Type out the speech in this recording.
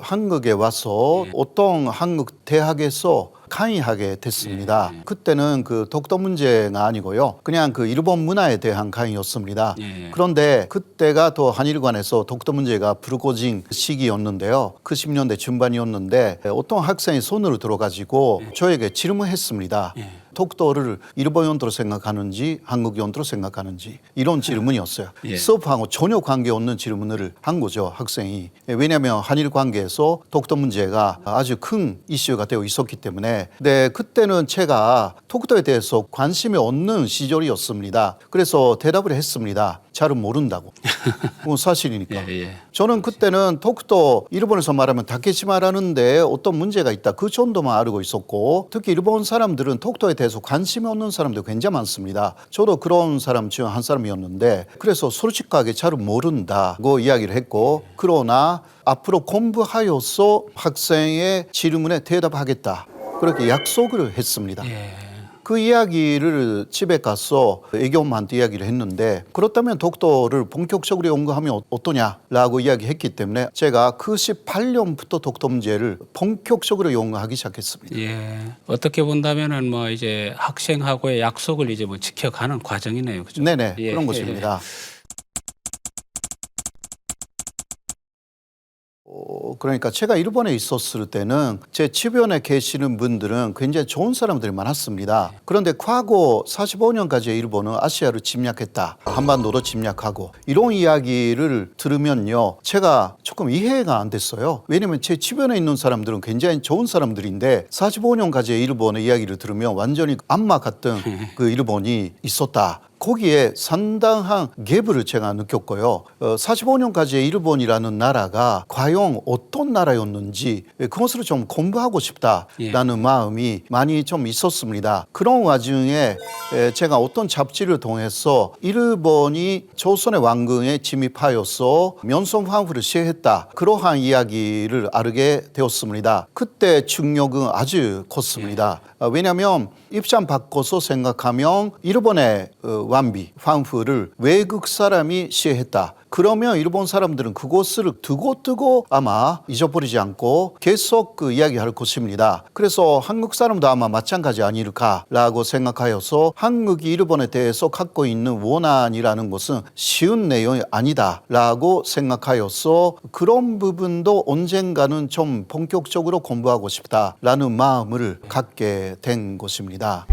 한국에 와서 예. 어떤 한국 대학에서 강의하게 됐습니다. 예. 그때는 그 독도 문제가 아니고요. 그냥 그 일본 문화에 대한 강의였습니다. 예. 그런데 그때가 또 한일관에서 독도 문제가 불거진 시기였는데요. 그 10년대 중반이었는데 어떤 학생이 손으로 들어가지고 저에게 질문했습니다. 예. 독도를 일본 연도로 생각하는지 한국 연도로 생각하는지 이런 질문이었어요. 예. 수업하고 전혀 관계없는 질문을 한 거죠, 학생이. 왜냐하면 한일 관계에서 독도 문제가 아주 큰 이슈가 되어 있었기 때문에. 네, 그때는 제가 독도에 대해서 관심이 없는 시절이었습니다. 그래서 대답을 했습니다. 잘은 모른다고. 그건 사실이니까. 예. 저는 그때는 독도, 일본에서 말하면 다케시마라는데 어떤 문제가 있다. 그 정도만 알고 있었고, 특히 일본 사람들은 독도에 대해서 관심이 없는 사람들 굉장히 많습니다. 저도 그런 사람 중 한 사람이었는데, 그래서 솔직하게 잘은 모른다고 이야기를 했고, 그러나 앞으로 공부하여서 학생의 질문에 대답하겠다. 그렇게 약속을 했습니다. 예. 그 이야기를 집에 가서 애기 엄마한테 이야기를 했는데, 그렇다면 독도를 본격적으로 연구하면 어떠냐라고 이야기했기 때문에 제가 그 18년부터 독도 문제를 본격적으로 연구하기 시작했습니다. 예. 어떻게 본다면은 뭐 이제 학생하고의 약속을 이제 뭐 지켜가는 과정이네요. 그죠? 네네, 예. 그런 것입니다. 그러니까 제가 일본에 있었을 때는 제 주변에 계시는 분들은 굉장히 좋은 사람들이 많았습니다. 그런데 과거 45년까지 일본은 아시아를 침략했다. 한반도로 침략하고 이런 이야기를 들으면요. 제가 조금 이해가 안 됐어요. 왜냐하면 제 주변에 있는 사람들은 굉장히 좋은 사람들인데 45년까지 일본의 이야기를 들으면 완전히 악마 같은 그 일본이 있었다. 거기에 상당한 갭을 제가 느꼈고요. 45년까지의 일본이라는 나라가 과연 어떤 나라였는지 그것을 좀 공부하고 싶다라는 마음이 많이 좀 있었습니다. 그런 와중에 제가 어떤 잡지를 통해서 일본이 조선의 왕궁에 침입하여서 면성 황후를 시해했다. 그러한 이야기를 알게 되었습니다. 그때 충격은 아주 컸습니다. 왜냐하면 입장 바꿔서 생각하면 일본의 왕비, 황후를 외국 사람이 시해했다. 그러면 일본 사람들은 그것을 두고 아마 잊어버리지 않고 계속 그 이야기할 것입니다. 그래서 한국 사람도 아마 마찬가지 아닐까라고 생각하여서 한국이 일본에 대해서 갖고 있는 원한이라는 것은 쉬운 내용이 아니다라고 생각하여서 그런 부분도 언젠가는 좀 본격적으로 공부하고 싶다라는 마음을 갖게 된 것입니다.